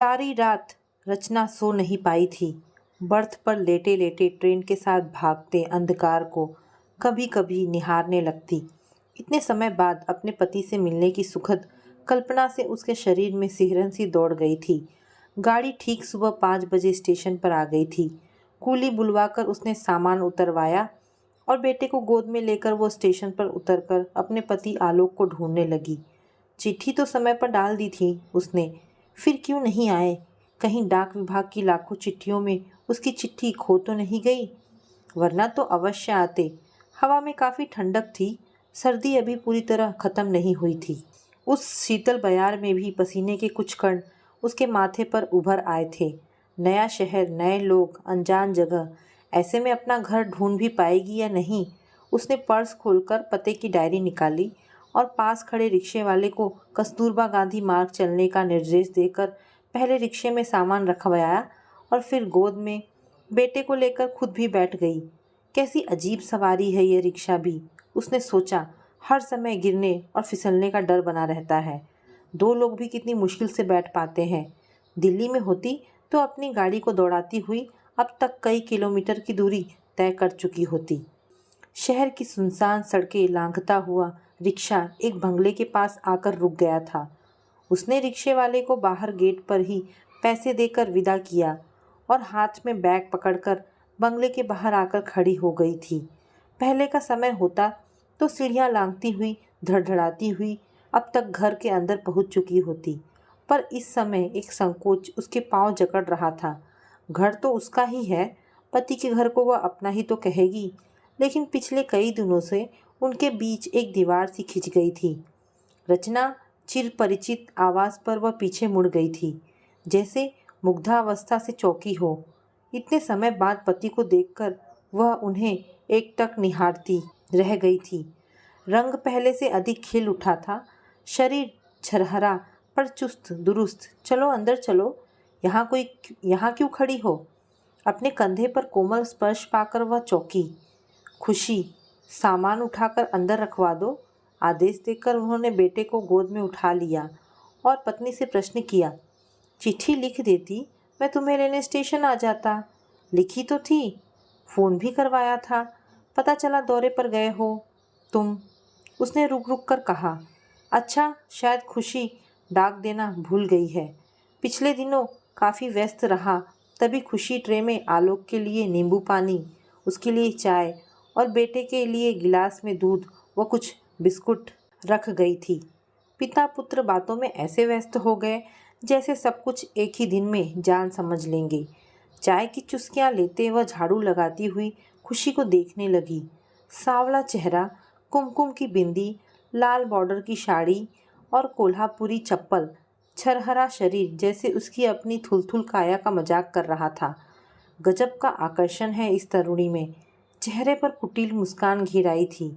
सारी रात रचना सो नहीं पाई थी। बर्थ पर लेटे लेटे ट्रेन के साथ भागते अंधकार को कभी कभी निहारने लगती। इतने समय बाद अपने पति से मिलने की सुखद कल्पना से उसके शरीर में सिहरन सी दौड़ गई थी। गाड़ी ठीक सुबह 5 बजे स्टेशन पर आ गई थी। कूली बुलवाकर उसने सामान उतरवाया और बेटे को गोद में लेकर वो स्टेशन पर उतरकर अपने पति आलोक को ढूंढने लगी। चिट्ठी तो समय पर डाल दी थी उसने, फिर क्यों नहीं आए? कहीं डाक विभाग की लाखों चिट्ठियों में उसकी चिट्ठी खो तो नहीं गई? वरना तो अवश्य आते। हवा में काफ़ी ठंडक थी। सर्दी अभी पूरी तरह खत्म नहीं हुई थी। उस शीतल बयार में भी पसीने के कुछ कण उसके माथे पर उभर आए थे। नया शहर, नए लोग, अनजान जगह, ऐसे में अपना घर ढूंढ भी पाएगी या नहीं? उसने पर्स खोलकर पते की डायरी निकाली और पास खड़े रिक्शे वाले को कस्तूरबा गांधी मार्ग चलने का निर्देश देकर पहले रिक्शे में सामान रखवाया और फिर गोद में बेटे को लेकर खुद भी बैठ गई। कैसी अजीब सवारी है ये रिक्शा भी, उसने सोचा। हर समय गिरने और फिसलने का डर बना रहता है। दो लोग भी कितनी मुश्किल से बैठ पाते हैं। दिल्ली में होती तो अपनी गाड़ी को दौड़ाती हुई अब तक कई किलोमीटर की दूरी तय कर चुकी होती। शहर की सुनसान सड़कें लांघता हुआ रिक्शा एक बंगले के पास आकर रुक गया था। उसने रिक्शे वाले को बाहर गेट पर ही पैसे देकर विदा किया और हाथ में बैग पकड़कर बंगले के बाहर आकर खड़ी हो गई थी। पहले का समय होता तो सीढ़ियां लांघती हुई, धड़धड़ाती हुई अब तक घर के अंदर पहुंच चुकी होती, पर इस समय एक संकोच उसके पांव जकड़ रहा था। घर तो उसका ही है, पति के घर को वह अपना ही तो कहेगी, लेकिन पिछले कई दिनों से उनके बीच एक दीवार सी खिंच गई थी। रचना चिर परिचित आवाज़ पर वह पीछे मुड़ गई थी, जैसे मुग्धावस्था से चौंकी हो। इतने समय बाद पति को देखकर वह उन्हें एकटक निहारती रह गई थी। रंग पहले से अधिक खिल उठा था, शरीर झरहरा पर चुस्त दुरुस्त। चलो अंदर चलो, यहाँ क्यों खड़ी हो? अपने कंधे पर कोमल स्पर्श पाकर वह चौंकी। खुशी, सामान उठाकर अंदर रखवा दो, आदेश देकर उन्होंने बेटे को गोद में उठा लिया और पत्नी से प्रश्न किया, चिट्ठी लिख देती, मैं तुम्हें लेने स्टेशन आ जाता। लिखी तो थी, फ़ोन भी करवाया था, पता चला दौरे पर गए हो तुम। उसने रुक रुक कर कहा, अच्छा शायद खुशी डाक देना भूल गई है। पिछले दिनों काफ़ी व्यस्त रहा, तभी खुशी ट्रे में आलोक के लिए नींबू पानी, उसके लिए चाय और बेटे के लिए गिलास में दूध व कुछ बिस्कुट रख गई थी। पिता पुत्र बातों में ऐसे व्यस्त हो गए जैसे सब कुछ एक ही दिन में जान समझ लेंगे। चाय की चुस्कियां लेते वह झाड़ू लगाती हुई खुशी को देखने लगी। सांवला चेहरा, कुमकुम की बिंदी, लाल बॉर्डर की साड़ी और कोल्हापुरी चप्पल, छरहरा शरीर जैसे उसकी अपनी थुलथुल काया का मजाक कर रहा था। गजब का आकर्षण है इस तरुणी में। चेहरे पर कुटिल मुस्कान घेर आई थी।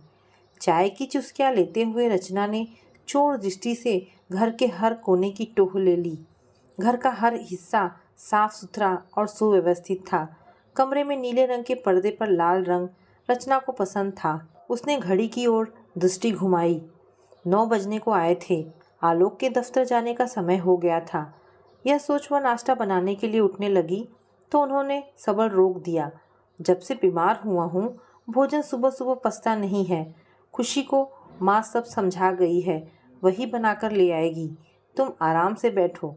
चाय की चुस्कियां लेते हुए रचना ने चोर दृष्टि से घर के हर कोने की टोह ले ली। घर का हर हिस्सा साफ सुथरा और सुव्यवस्थित था। कमरे में नीले रंग के पर्दे पर लाल रंग रचना को पसंद था। उसने घड़ी की ओर दृष्टि घुमाई। 9 बजने को आए थे। आलोक के दफ्तर जाने का समय हो गया था। यह सोच वह नाश्ता बनाने के लिए उठने लगी तो उन्होंने सब्र रोक दिया। जब से बीमार हुआ हूँ, भोजन सुबह सुबह पचता नहीं है। खुशी को माँ सब समझा गई है, वही बनाकर ले आएगी। तुम आराम से बैठो।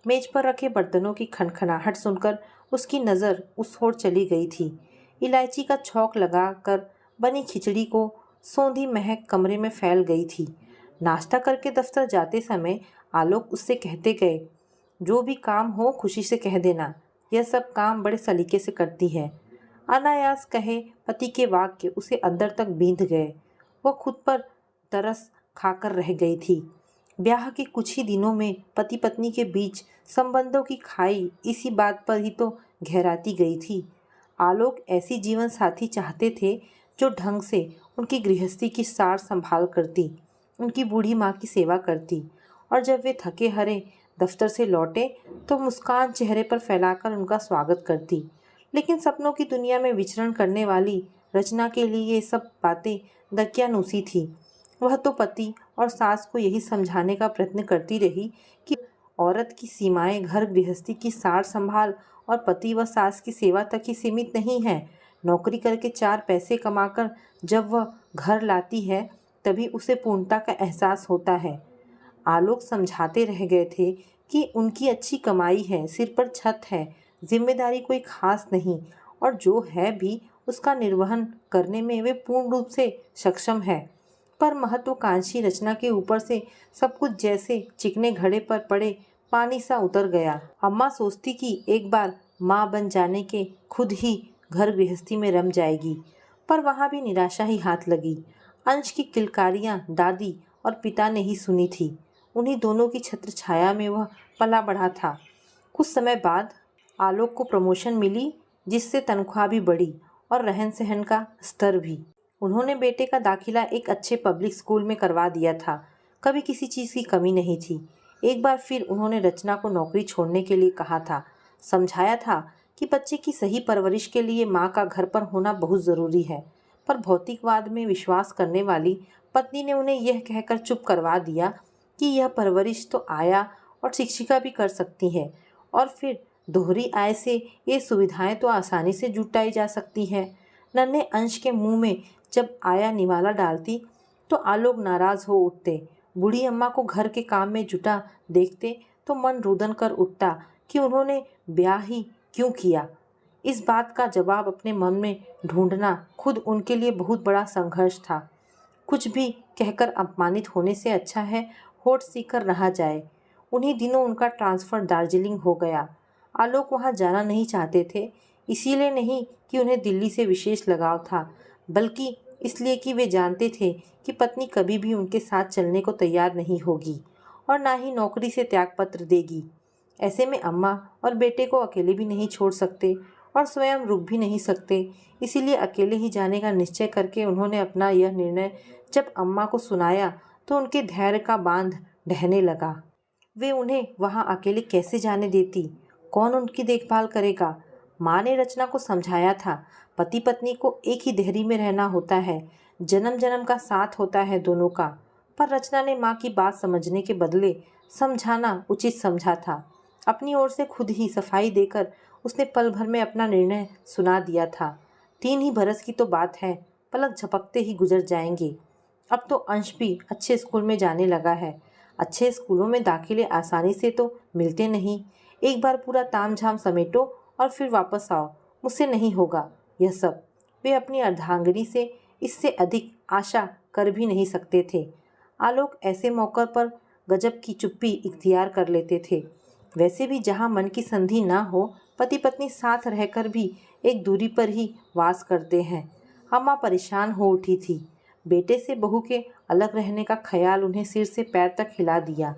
मेज पर रखे बर्तनों की खनखनाहट सुनकर उसकी नज़र उस ओर चली गई थी। इलायची का छौंक लगाकर बनी खिचड़ी को सौंधी महक कमरे में फैल गई थी। नाश्ता करके दफ्तर जाते समय आलोक उससे कहते गए, जो भी काम हो खुशी से कह देना, यह सब काम बड़े सलीके से करती है। अनायास कहे पति के वाक्य उसे अंदर तक बींध गए। वह खुद पर तरस खाकर रह गई थी। ब्याह के कुछ ही दिनों में पति पत्नी के बीच संबंधों की खाई इसी बात पर ही तो गहराती गई थी। आलोक ऐसी जीवन साथी चाहते थे जो ढंग से उनकी गृहस्थी की सार संभाल करती, उनकी बूढ़ी माँ की सेवा करती और जब वे थके हारे दफ्तर से लौटे तो मुस्कान चेहरे पर फैलाकर उनका स्वागत करती। लेकिन सपनों की दुनिया में विचरण करने वाली रचना के लिए ये सब बातें दकियानूसी थी। वह तो पति और सास को यही समझाने का प्रयत्न करती रही कि औरत की सीमाएं घर गृहस्थी की सार संभाल और पति व सास की सेवा तक ही सीमित नहीं है। नौकरी करके 4 पैसे कमाकर जब वह घर लाती है तभी उसे पूर्णता का एहसास होता है। आलोक समझाते रह गए थे कि उनकी अच्छी कमाई है, सिर पर छत है, जिम्मेदारी कोई खास नहीं और जो है भी उसका निर्वहन करने में वे पूर्ण रूप से सक्षम है। पर महत्वाकांक्षी रचना के ऊपर से सब कुछ जैसे चिकने घड़े पर पड़े पानी सा उतर गया। अम्मा सोचती कि एक बार माँ बन जाने के खुद ही घर गृहस्थी में रम जाएगी, पर वहाँ भी निराशा ही हाथ लगी। अंश की किलकारियाँ दादी और पिता ने ही सुनी थी। उन्हीं दोनों की छत्र छाया में वह पला बढ़ा था। कुछ समय बाद आलोक को प्रमोशन मिली, जिससे तनख्वाह भी बढ़ी और रहन सहन का स्तर भी। उन्होंने बेटे का दाखिला एक अच्छे पब्लिक स्कूल में करवा दिया था। कभी किसी चीज़ की कमी नहीं थी। एक बार फिर उन्होंने रचना को नौकरी छोड़ने के लिए कहा था। समझाया था कि बच्चे की सही परवरिश के लिए माँ का घर पर होना बहुत ज़रूरी है। पर भौतिकवाद में विश्वास करने वाली पत्नी ने उन्हें यह कहकर चुप करवा दिया कि यह परवरिश तो आया और शिक्षिका भी कर सकती है और फिर दोहरी आय से ये सुविधाएं तो आसानी से जुटाई जा सकती हैं। नन्हे अंश के मुंह में जब आया निवाला डालती तो आलोक नाराज हो उठते। बूढ़ी अम्मा को घर के काम में जुटा देखते तो मन रुदन कर उठता कि उन्होंने ब्याह ही क्यों किया। इस बात का जवाब अपने मन में ढूंढना खुद उनके लिए बहुत बड़ा संघर्ष था। कुछ भी कहकर अपमानित होने से अच्छा है होठ सीकर रहा जाए। उन्हीं दिनों उनका ट्रांसफ़र दार्जिलिंग हो गया। आलोक वहाँ जाना नहीं चाहते थे, इसीलिए नहीं कि उन्हें दिल्ली से विशेष लगाव था, बल्कि इसलिए कि वे जानते थे कि पत्नी कभी भी उनके साथ चलने को तैयार नहीं होगी और ना ही नौकरी से त्यागपत्र देगी। ऐसे में अम्मा और बेटे को अकेले भी नहीं छोड़ सकते और स्वयं रुक भी नहीं सकते। इसीलिए अकेले ही जाने का निश्चय करके उन्होंने अपना यह निर्णय जब अम्मा को सुनाया तो उनके धैर्य का बांध ढहने लगा। वे उन्हें वहाँ अकेले कैसे जाने देती? कौन उनकी देखभाल करेगा? माँ ने रचना को समझाया था, पति पत्नी को एक ही देहरी में रहना होता है, जन्म जन्म का साथ होता है दोनों का। पर रचना ने माँ की बात समझने के बदले समझाना उचित समझा था। अपनी ओर से खुद ही सफाई देकर उसने पल भर में अपना निर्णय सुना दिया था। 3 ही बरस की तो बात है, पलक झपकते ही गुजर जाएंगे। अब तो अंश भी अच्छे स्कूल में जाने लगा है। अच्छे स्कूलों में दाखिले आसानी से तो मिलते नहीं। एक बार पूरा तामझाम समेटो और फिर वापस आओ, मुझसे नहीं होगा यह सब। वे अपनी अर्धांगिनी से इससे अधिक आशा कर भी नहीं सकते थे। आलोक ऐसे मौक़ों पर गजब की चुप्पी इख्तियार कर लेते थे। वैसे भी जहाँ मन की संधि ना हो, पति पत्नी साथ रहकर भी एक दूरी पर ही वास करते हैं। अम्मा परेशान हो उठी थी। बेटे से बहू के अलग रहने का ख्याल उन्हें सिर से पैर तक हिला दिया,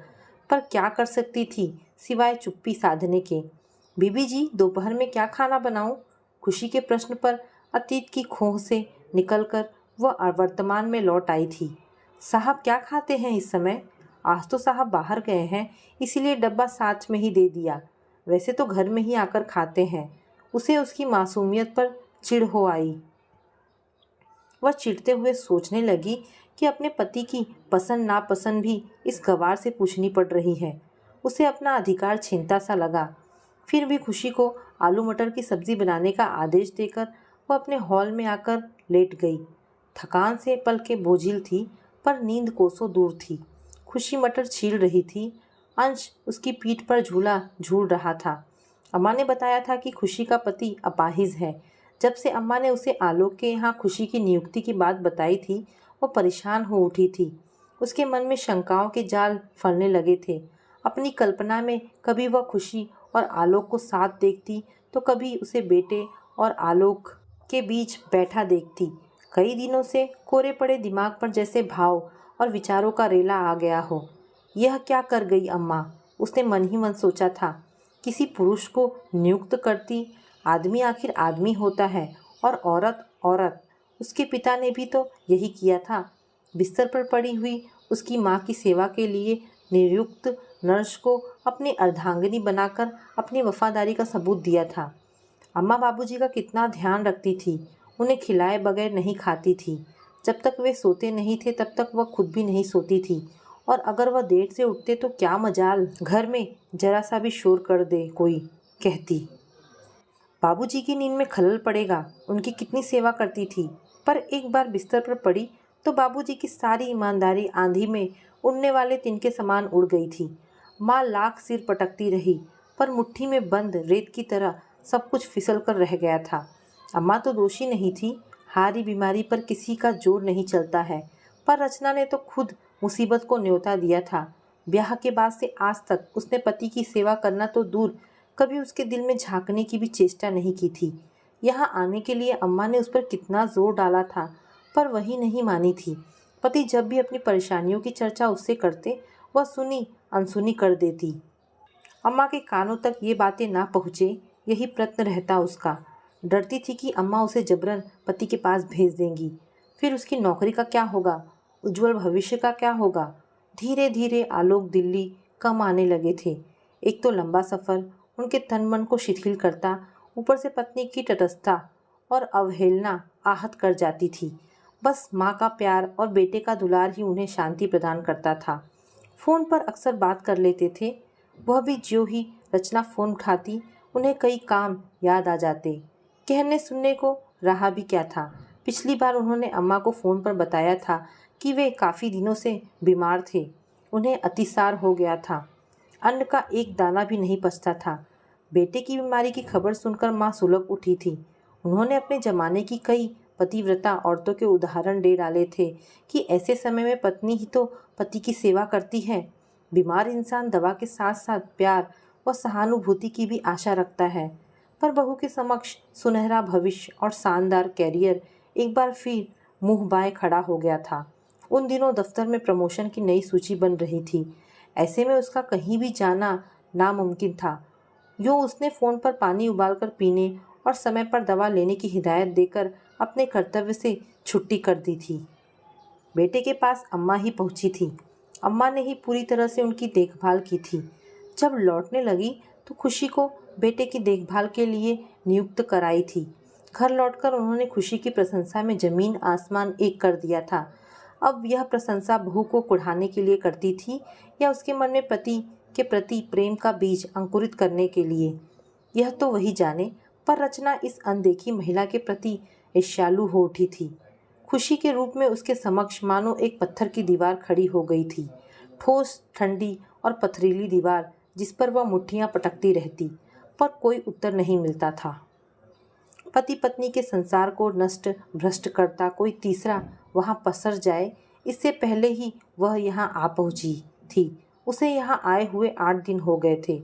पर क्या कर सकती थी सिवाय चुप्पी साधने के। बीबी जी, दोपहर में क्या खाना बनाऊं? खुशी के प्रश्न पर अतीत की खोह से निकलकर वह वर्तमान में लौट आई थी। साहब क्या खाते हैं इस समय? आज तो साहब बाहर गए हैं, इसीलिए डब्बा साथ में ही दे दिया। वैसे तो घर में ही आकर खाते हैं। उसे उसकी मासूमियत पर चिढ़ हो आई। वह चिढ़ते हुए सोचने लगी कि अपने पति की पसंद नापसंद भी इस गवार से पूछनी पड़ रही है। उसे अपना अधिकार छीनता सा लगा। फिर भी खुशी को आलू मटर की सब्जी बनाने का आदेश देकर वह अपने हॉल में आकर लेट गई। थकान से पलकें बोझिल थी, पर नींद कोसों दूर थी। खुशी मटर छील रही थी, अंश उसकी पीठ पर झूला झूल रहा था। अम्मा ने बताया था कि खुशी का पति अपाहिज है। जब से अम्मा ने उसे आलोक के यहाँ खुशी की नियुक्ति की बात बताई थी, वह परेशान हो उठी थी। उसके मन में शंकाओं के जाल फलने लगे थे। अपनी कल्पना में कभी वह खुशी और आलोक को साथ देखती, तो कभी उसे बेटे और आलोक के बीच बैठा देखती। कई दिनों से कोरे पड़े दिमाग पर जैसे भाव और विचारों का रेला आ गया हो। यह क्या कर गई अम्मा, उसने मन ही मन सोचा था। किसी पुरुष को नियुक्त करती। आदमी आखिर आदमी होता है और औरत औरत। उसके पिता ने भी तो यही किया था। बिस्तर पर पड़ी हुई उसकी माँ की सेवा के लिए नियुक्त नर्स को अपनी अर्धांगिनी बनाकर अपनी वफादारी का सबूत दिया था। अम्मा बाबूजी का कितना ध्यान रखती थी। उन्हें खिलाए बगैर नहीं खाती थी। जब तक वे सोते नहीं थे तब तक वह खुद भी नहीं सोती थी और अगर वह देर से उठते तो क्या मजाल, घर में जरा सा भी शोर कर दे कोई, कहती। बाबूजी की नींद में खलल पड़ेगा, उनकी कितनी सेवा करती थी। पर एक बार बिस्तर पर पड़ी तो बाबूजी की सारी ईमानदारी आंधी में उड़ने वाले तिनके समान उड़ गई थी। माँ लाख सिर पटकती रही, पर मुट्ठी में बंद रेत की तरह सब कुछ फिसल कर रह गया था। अम्मा तो दोषी नहीं थी, हारी बीमारी पर किसी का जोर नहीं चलता है, पर रचना ने तो खुद मुसीबत को न्योता दिया था। ब्याह के बाद से आज तक उसने पति की सेवा करना तो दूर, कभी उसके दिल में झांकने की भी चेष्टा नहीं की थी। यहाँ आने के लिए अम्मा ने उस पर कितना जोर डाला था, पर वही नहीं मानी थी। पति जब भी अपनी परेशानियों की चर्चा उससे करते, वह सुनी अनसुनी कर देती। अम्मा के कानों तक ये बातें ना पहुँचे, यही प्रयत्न रहता उसका। डरती थी कि अम्मा उसे जबरन पति के पास भेज देंगी। फिर उसकी नौकरी का क्या होगा, उज्जवल भविष्य का क्या होगा। धीरे धीरे आलोक दिल्ली कम आने लगे थे। एक तो लंबा सफ़र उनके तन मन को शिथिल करता, ऊपर से पत्नी की तटस्थता और अवहेलना आहत कर जाती थी। बस माँ का प्यार और बेटे का दुलार ही उन्हें शांति प्रदान करता था। फ़ोन पर अक्सर बात कर लेते थे। वह भी ज्यों ही रचना फ़ोन उठाती, उन्हें कई काम याद आ जाते। कहने सुनने को रहा भी क्या था। पिछली बार उन्होंने अम्मा को फ़ोन पर बताया था कि वे काफ़ी दिनों से बीमार थे, उन्हें अतिसार हो गया था, अन्न का एक दाना भी नहीं पचता था। बेटे की बीमारी की खबर सुनकर माँ सुलग उठी थी। उन्होंने अपने ज़माने की कई पतिव्रता औरतों के उदाहरण दे डाले थे कि ऐसे समय में पत्नी ही तो पति की सेवा करती है। बीमार इंसान दवा के साथ साथ प्यार और सहानुभूति की भी आशा रखता है। पर बहू के समक्ष सुनहरा भविष्य और शानदार कैरियर एक बार फिर मुंह बाएं खड़ा हो गया था। उन दिनों दफ्तर में प्रमोशन की नई सूची बन रही थी। ऐसे में उसका कहीं भी जाना नामुमकिन था। यूँ उसने फ़ोन पर पानी उबालकर पीने और समय पर दवा लेने की हिदायत देकर अपने कर्तव्य से छुट्टी कर दी थी। बेटे के पास अम्मा ही पहुंची थी। अम्मा ने ही पूरी तरह से उनकी देखभाल की थी। जब लौटने लगी तो खुशी को बेटे की देखभाल के लिए नियुक्त कराई थी। घर लौटकर उन्होंने खुशी की प्रशंसा में ज़मीन आसमान एक कर दिया था। अब यह प्रशंसा बहू को कुढ़ाने के लिए करती थी या उसके मन में पति के प्रति प्रेम का बीज अंकुरित करने के लिए, यह तो वही जाने। पर रचना इस अनदेखी महिला के प्रति ईर्ष्यालु हो उठी थी। खुशी के रूप में उसके समक्ष मानो एक पत्थर की दीवार खड़ी हो गई थी, ठोस, ठंडी और पथरीली दीवार जिस पर वह मुट्ठियां पटकती रहती, पर कोई उत्तर नहीं मिलता था। पति पत्नी के संसार को नष्ट भ्रष्ट करता कोई तीसरा वहाँ पसर जाए, इससे पहले ही वह यहाँ आ पहुँची थी। उसे यहाँ आए हुए 8 दिन हो गए थे,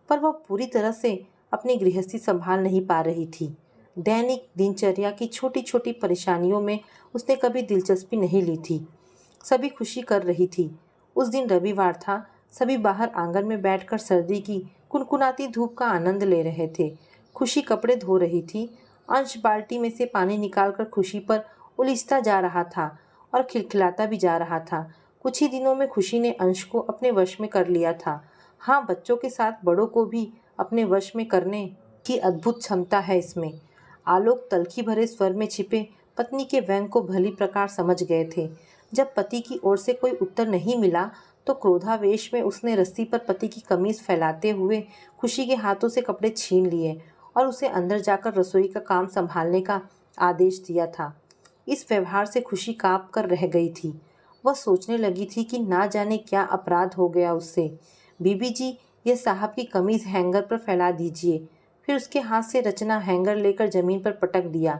पर वह पूरी तरह से अपनी गृहस्थी संभाल नहीं पा रही थी। दैनिक दिनचर्या की छोटी छोटी परेशानियों में उसने कभी दिलचस्पी नहीं ली थी। सभी खुशी कर रही थी। उस दिन रविवार था। सभी बाहर आंगन में बैठकर सर्दी की कुनकुनाती धूप का आनंद ले रहे थे। खुशी कपड़े धो रही थी। अंश बाल्टी में से पानी निकालकर खुशी पर उलीचता जा रहा था और खिलखिलाता भी जा रहा था। कुछ ही दिनों में खुशी ने अंश को अपने वश में कर लिया था। हाँ, बच्चों के साथ बड़ों को भी अपने वश में करने की अद्भुत क्षमता है इसमें। आलोक तलखी भरे स्वर में छिपे पत्नी के व्यंग को भली प्रकार समझ गए थे। जब पति की ओर से कोई उत्तर नहीं मिला तो क्रोधावेश में उसने रस्सी पर पति की कमीज फैलाते हुए खुशी के हाथों से कपड़े छीन लिए और उसे अंदर जाकर रसोई का काम संभालने का आदेश दिया था। इस व्यवहार से खुशी काँप कर रह गई थी। वह सोचने लगी थी कि ना जाने क्या अपराध हो गया उससे। बीबी जी, ये साहब की कमीज हैंगर पर फैला दीजिए। फिर उसके हाथ से रचना हैंगर लेकर जमीन पर पटक दिया।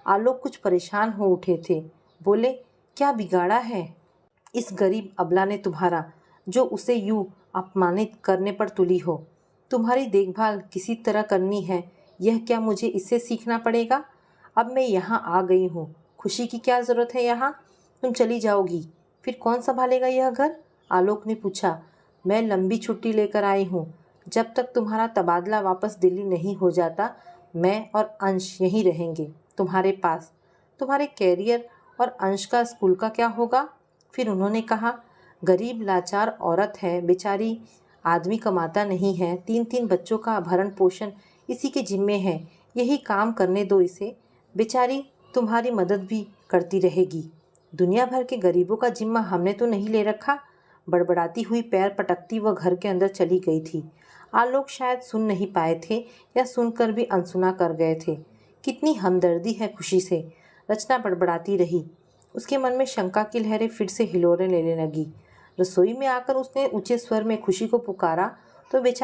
आलोक कुछ परेशान हो उठे थे। बोले, क्या बिगाड़ा है इस गरीब अबला ने तुम्हारा, जो उसे यूं अपमानित करने पर तुली हो। तुम्हारी देखभाल किसी तरह करनी है, यह क्या मुझे इससे सीखना पड़ेगा? अब मैं यहाँ आ गई हूँ, खुशी की क्या ज़रूरत है यहाँ? तुम चली जाओगी, फिर कौन संभालेगा यह घर? आलोक ने पूछा। मैं लंबी छुट्टी लेकर आई हूँ। जब तक तुम्हारा तबादला वापस दिल्ली नहीं हो जाता, मैं और अंश यहीं रहेंगे तुम्हारे पास। तुम्हारे कैरियर और अंश का स्कूल का क्या होगा? फिर उन्होंने कहा, गरीब लाचार औरत है बेचारी, आदमी कमाता नहीं है। 3-3 बच्चों का भरण पोषण इसी के जिम्मे है। यही काम करने दो इसे, बेचारी तुम्हारी मदद भी करती रहेगी। दुनिया भर के गरीबों का जिम्मा हमने तो नहीं ले रखा। बड़बड़ाती हुई पैर पटकती वह घर के अंदर चली गई थी। आलोक शायद सुन नहीं पाए थे या सुनकर भी अनसुना कर गए थे। कितनी हमदर्दी है खुशी से, रचना बड़बड़ाती रही। उसके मन में शंका की लहरें फिर से हिलोरें लेने लगी। रसोई में आकर उसने ऊंचे स्वर में खुशी को पुकारा तो बेचारी